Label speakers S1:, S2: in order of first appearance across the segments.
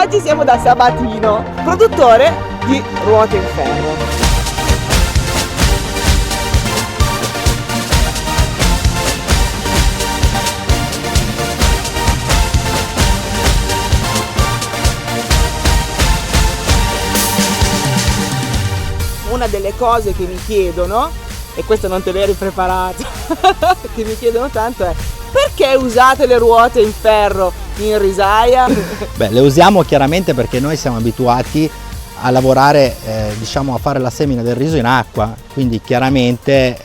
S1: Oggi siamo da Sabatino, produttore di ruote in ferro. Una delle cose che mi chiedono, e questo non te l'eri preparato, che mi chiedono tanto è: perché usate le ruote in ferro in risaia?
S2: Beh, le usiamo chiaramente perché noi siamo abituati a lavorare, diciamo, a fare la semina del riso in acqua, quindi chiaramente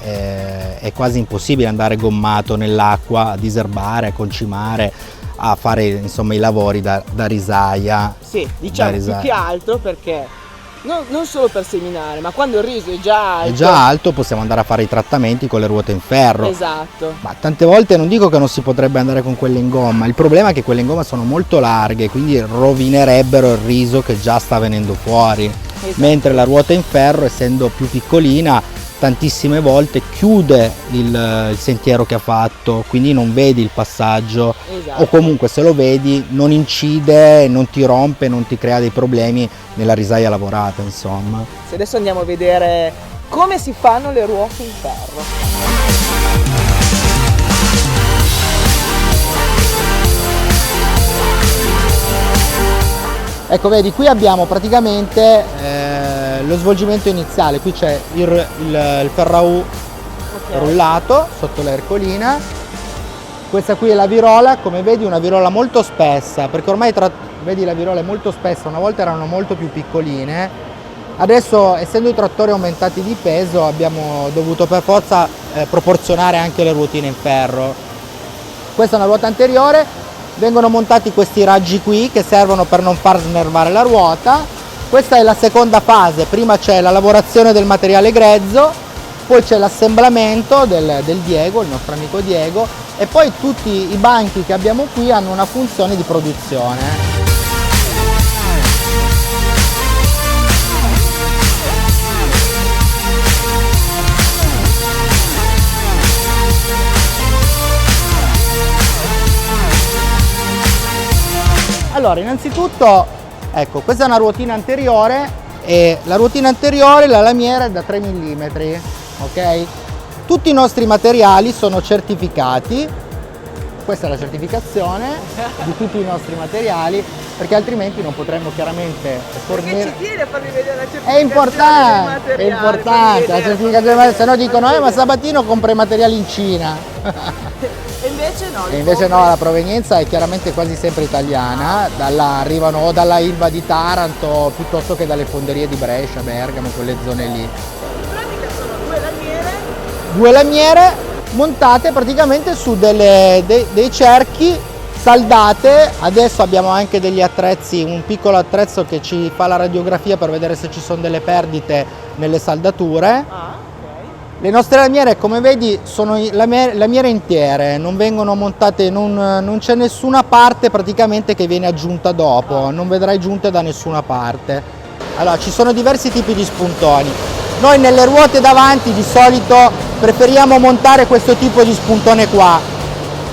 S2: è quasi impossibile andare gommato nell'acqua a diserbare, a concimare, a fare insomma i lavori da risaia.
S1: Sì, diciamo più che altro perché non solo per seminare, ma quando il riso è già alto.
S2: È già alto, possiamo andare a fare i trattamenti con le ruote in ferro.
S1: Esatto.
S2: Ma tante volte non dico che non si potrebbe andare con quelle in gomma, il problema è che quelle in gomma sono molto larghe, quindi rovinerebbero il riso che già sta venendo fuori. Esatto. Mentre la ruota in ferro, essendo più piccolina, tantissime volte chiude il sentiero che ha fatto, quindi non vedi il passaggio. Esatto. O comunque se lo vedi non incide, non ti rompe, non ti crea dei problemi nella risaia lavorata, insomma.
S1: Se adesso andiamo a vedere come si fanno le ruote in ferro.
S2: Ecco, vedi, qui abbiamo praticamente lo svolgimento iniziale. Qui c'è il ferraù rullato sotto l'ercolina. Questa qui è la virola, come vedi una virola molto spessa, perché ormai vedi la virola è molto spessa, una volta erano molto più piccoline. Adesso, essendo i trattori aumentati di peso, abbiamo dovuto per forza proporzionare anche le ruotine in ferro. Questa è una ruota anteriore, vengono montati questi raggi qui che servono per non far snervare la ruota. Questa è la seconda fase, prima c'è la lavorazione del materiale grezzo, poi c'è l'assemblamento del Diego, il nostro amico Diego, e poi tutti i banchi che abbiamo qui hanno una funzione di produzione. Allora, innanzitutto, ecco, questa è una ruotina anteriore e la ruotina anteriore, la lamiera è da 3 mm, ok? Tutti i nostri materiali sono certificati, questa è la certificazione di tutti i nostri materiali, perché altrimenti non potremmo chiaramente fornire.
S1: Perché ci tiene a farvi vedere la certificazione
S2: è importante,
S1: dei materiali,
S2: è importante la certificazione dei materiali, se no dicono ma Sabatino compra i materiali in Cina.
S1: E invece no.
S2: E invece no, la provenienza è chiaramente quasi sempre italiana, arrivano o dalla Ilva di Taranto piuttosto che dalle fonderie di Brescia, Bergamo, quelle zone lì.
S1: In pratica sono due lamiere.
S2: Due lamiere montate praticamente su dei cerchi saldate. Adesso abbiamo anche degli attrezzi, un piccolo attrezzo che ci fa la radiografia per vedere se ci sono delle perdite nelle saldature. Le nostre lamiere, come vedi, sono lamiere intere, non vengono montate, non c'è nessuna parte praticamente che viene aggiunta dopo, non vedrai giunte da nessuna parte. Allora, ci sono diversi tipi di spuntoni. Noi nelle ruote davanti di solito preferiamo montare questo tipo di spuntone qua.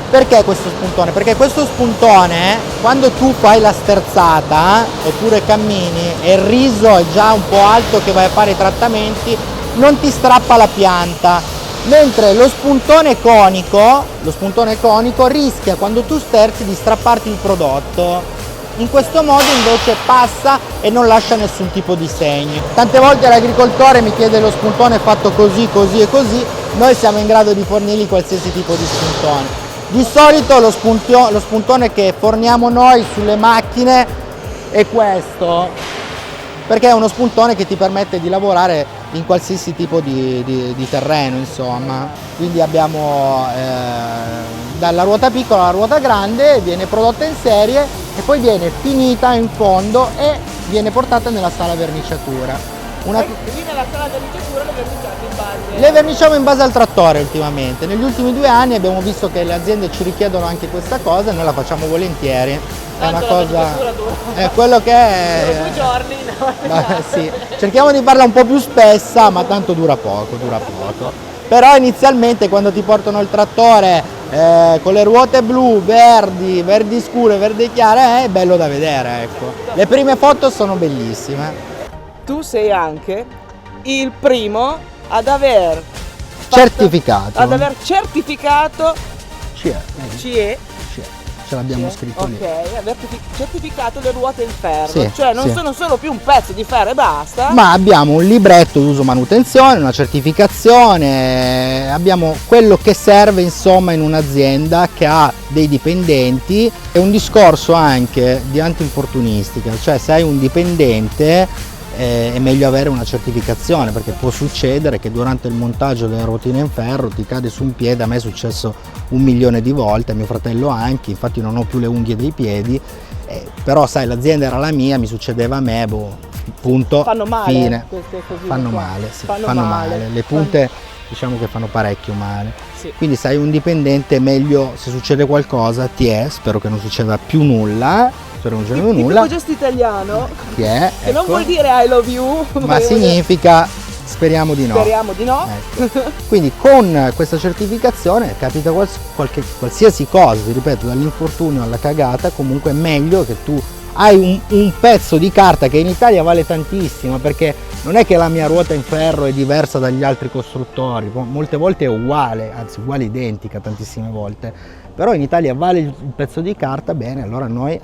S2: Perché questo spuntone? Perché questo spuntone, quando tu fai la sterzata oppure cammini e il riso è già un po' alto che vai a fare i trattamenti, non ti strappa la pianta, mentre lo spuntone conico rischia quando tu sterzi di strapparti il prodotto. In questo modo invece passa e non lascia nessun tipo di segno. Tante volte l'agricoltore mi chiede lo spuntone fatto così, così e così, noi siamo in grado di fornirgli qualsiasi tipo di spuntone. Di solito lo spuntone che forniamo noi sulle macchine è questo, perché è uno spuntone che ti permette di lavorare in qualsiasi tipo di terreno, insomma. Quindi abbiamo dalla ruota piccola alla ruota grande, viene prodotta in serie e poi viene finita in fondo e viene portata nella sala verniciatura.
S1: Lì nella sala verniciatura le verniciate in base?
S2: Le verniciamo in base al trattore ultimamente. Negli ultimi 2 anni abbiamo visto che le aziende ci richiedono anche questa cosa e noi la facciamo volentieri. È una cosa, è quello che è.
S1: 2 giorni, no?
S2: Sì. Cerchiamo di farla un po' più spessa, ma tanto dura poco. Però inizialmente quando ti portano il trattore con le ruote blu, verdi scure, verde chiare, è bello da vedere, ecco. Le prime foto sono bellissime.
S1: Tu sei anche il primo ad aver
S2: Certificato.
S1: ad aver certificato
S2: CE.
S1: CE.
S2: Ce l'abbiamo scritto lì.
S1: Ok, aver certificato le ruote in ferro,
S2: Sì,
S1: cioè non
S2: sì.
S1: sono solo più un pezzo di ferro e basta.
S2: Ma abbiamo un libretto d'uso manutenzione, una certificazione, abbiamo quello che serve insomma in un'azienda che ha dei dipendenti. È un discorso anche di antinfortunistica, cioè se hai un dipendente è meglio avere una certificazione, perché può succedere che durante il montaggio delle ruotine in ferro ti cade su un piede. A me è successo 1.000.000 di volte, a mio fratello anche, infatti non ho più le unghie dei piedi, però sai, l'azienda era la mia, mi succedeva a me, punto,
S1: Fanno male
S2: fine.
S1: queste cosine
S2: Fanno
S1: qua.
S2: male, sì,
S1: Fanno
S2: fanno
S1: male.
S2: male. Le punte diciamo che fanno parecchio male.
S1: Sì.
S2: Quindi se hai un dipendente è meglio, se succede qualcosa, spero che non succeda più nulla, spero non succeda più nulla,
S1: Tipo gesto italiano,
S2: che
S1: non
S2: ecco,
S1: vuol dire I love you,
S2: ma significa speriamo di no.
S1: speriamo di no.
S2: Ecco. Quindi con questa certificazione capita qualsiasi cosa, ti ripeto, dall'infortunio alla cagata, comunque è meglio che tu hai un pezzo di carta che in Italia vale tantissimo, perché non è che la mia ruota in ferro è diversa dagli altri costruttori, molte volte è uguale, anzi uguale identica tantissime volte, però in Italia vale il pezzo di carta. Bene, allora noi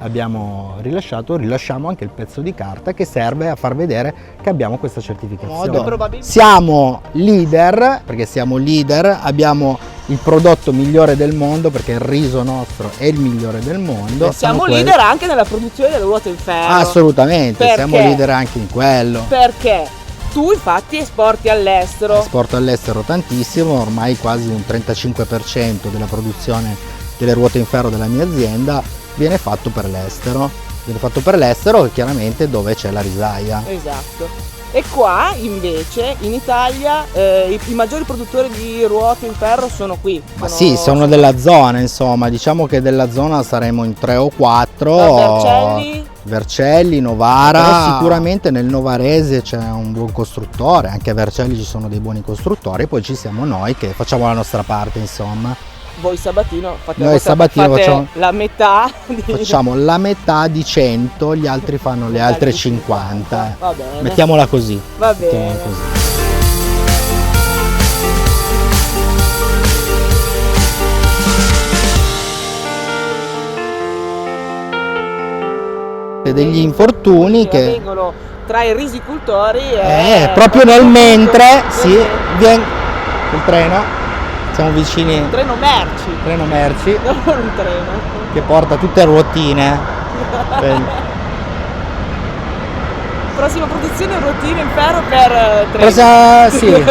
S2: rilasciamo anche il pezzo di carta che serve a far vedere che abbiamo questa certificazione. Siamo leader, perché siamo leader, abbiamo il prodotto migliore del mondo, perché il riso nostro è il migliore del mondo.
S1: Siamo leader anche nella produzione delle ruote in ferro.
S2: Assolutamente,
S1: Perché?
S2: siamo leader anche in quello.
S1: Perché tu infatti esporti all'estero.
S2: Esporto all'estero tantissimo, ormai quasi un 35% della produzione delle ruote in ferro della mia azienda viene fatto per l'estero. Viene fatto per l'estero, chiaramente dove c'è la risaia.
S1: Esatto. E qua invece in Italia i maggiori produttori di ruote in ferro sono qui.
S2: Ma sì, sono della zona, insomma, diciamo che della zona saremo in 3 o 4. Vercelli, Novara, però sicuramente nel novarese c'è un buon costruttore, anche a Vercelli ci sono dei buoni costruttori, poi ci siamo noi che facciamo la nostra parte, insomma.
S1: Voi Sabatino fate,
S2: noi Sabatino facciamo
S1: la metà
S2: facciamo la metà di 100, gli altri fanno le altre 50.
S1: Va bene.
S2: Mettiamola così.
S1: Va bene.
S2: Mettiamola così. Degli infortuni che
S1: vengono tra i risicultori
S2: proprio nel mentre viene il treno. Siamo vicini.
S1: Un treno merci.
S2: Treno merci.
S1: Non un treno.
S2: Che porta tutte ruotine.
S1: Prossima produzione ruotine in ferro per treno.
S2: Sì.